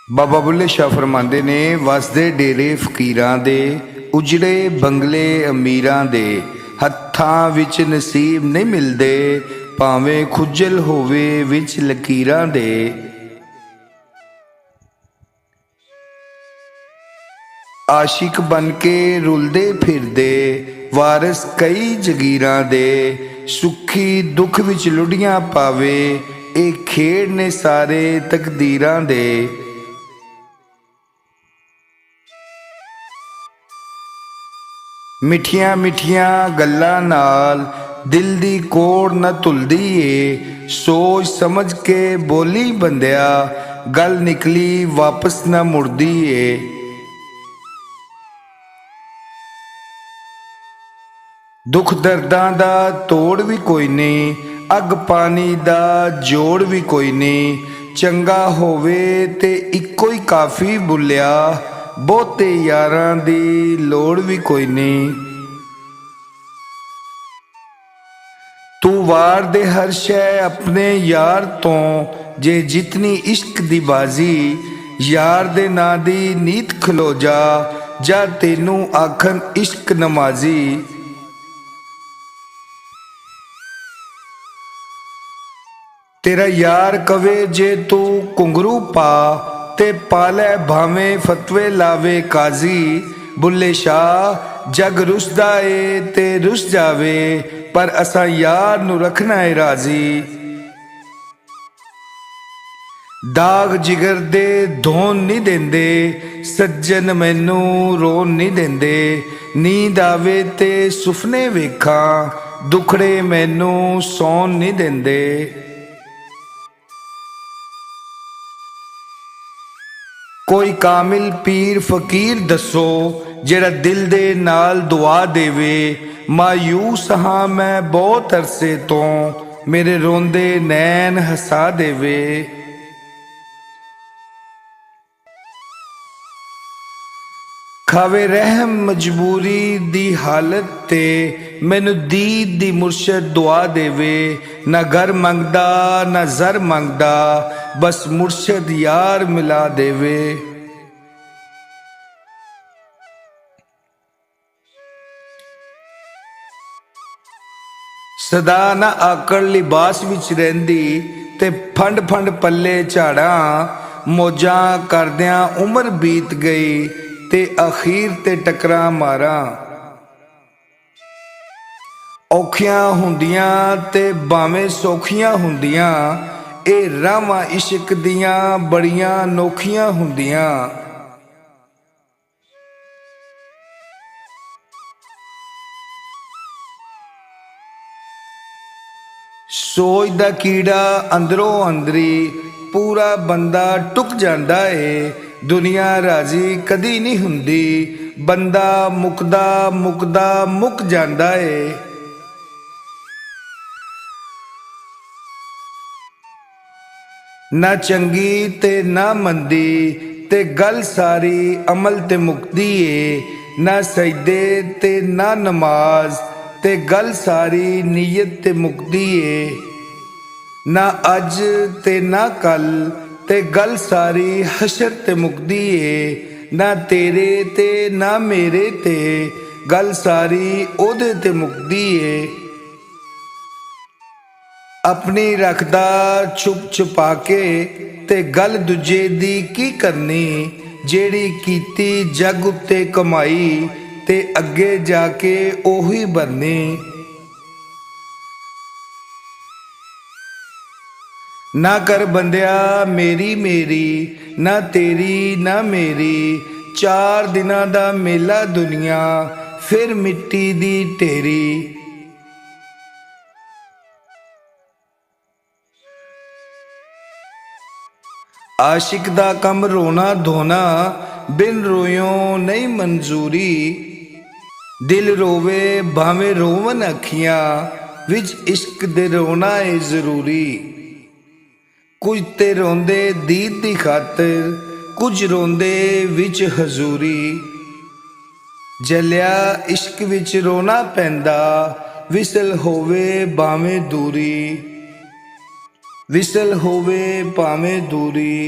बाबा बुल्ले शाह फरमाते ने, वसदे डेरे फकीरां दे, उजड़े बंगले अमीरां दे, हत्थां विच नसीब नहीं मिलदे, भावें खुजल होवे विच लकीरां दे। आशिक बन के रुलदे फिरदे, वारस कई जगीरां दे, सुखी दुख विच लुढ़ियां पावे, ए खेड़ ने सारे तकदीरां दे। मिठियां मिठियां गल्लां नाल दिल दी कोड़ न धुलदी ए, सोच समझ के बोली बंदिया, गल निकली वापस न मुड़दी ए। दुख दर्दां दा तोड़ भी कोई नहीं, अग पानी दा जोड़ भी कोई नहीं, चंगा होवे ते इक्को ही काफ़ी बुलिया, बहुते यारां दी लोड़ भी कोई नहीं। तू वार दे हर शै अपने यार तो, जे जितनी इश्क दी बाजी, यार दे नां दी नीत खलो जा तेनू आखन इश्क नमाजी। तेरा यार कवे जे तू घुंघरू पा, ते पालै भावें फतवे लावे काजी। बुल्ले शाह जग रुसदा ए ते रुस जावे, पर असां यार नू रखना है राजी। दाग जिगर दे धोन नहीं देंदे, सज्जन मैनू रोन नहीं देंदे, नींद आवे ते सुफने वेखां, दुखड़े मैनू सौन नहीं देंदे। कोई कामिल पीर फकीर दसो, जेड़ा दिल दे नाल दुआ देवे, मायूस हाँ मैं बहुत अरसे तो, मेरे रोंदे नैन हसा देवे। खावे रहम मजबूरी दी हालत ते, मैनू दीद दी मुर्शद दुआ देवे, ना घर मंगदा ना जर मंगदा, बस मुर्शद यार मिला देवे। सदा ना आकड़ लिबास विच रहिंदी, ते फंड फंड पल्ले झाड़ा, मौजां करदियां उम्र बीत गई, ते अखीर ते टकरा मारा। औखियां हुंदियां ते भावें सौखियां हुंदियां, ए रावां इश्क दियां बड़ियां नोखियां हुंदियां। सोच दा कीड़ा अंदरों अंदरी, पूरा बंदा टुक जांदा है, दुनिया राजी कदी नहीं हुंदी, बंदा मुकदा मुकदा मुक जांदा है। ना चंगी ते ना मंदी, ते गल सारी अमल ते मुकदी है, ना सजदे ते ना नमाज, ते गल सारी नीयत ते मुकदी है। ना अज ते ना कल, ते गल सारी हशर ते मुकदी है, ना तेरे ते ना मेरे ते, गल सारी ओदे ते मुकदी है। अपनी रखदा छुप छुपा के, ते गल दूजे दी की करनी, जेड़ी कीती जग उत्ते कमाई, ते अगे जाके ओही बरनी। ना कर बंदिया मेरी मेरी, ना तेरी ना मेरी, चार दिनां दा मेला दुनिया, फिर मिट्टी दी ढेरी। आशिक दा कम रोना धोना, बिन रोयों नहीं मंजूरी, दिल रोवे भावें रोवन अखियां, विच इश्क दे रोना है जरूरी। कुछ ते रोंदे दीद दी खातर, कुछ रोंदे विच हजूरी, जलिया इश्क विच रोना पैंदा, विसल होवे भावें दूरी, विसल होवे भावें दूरी।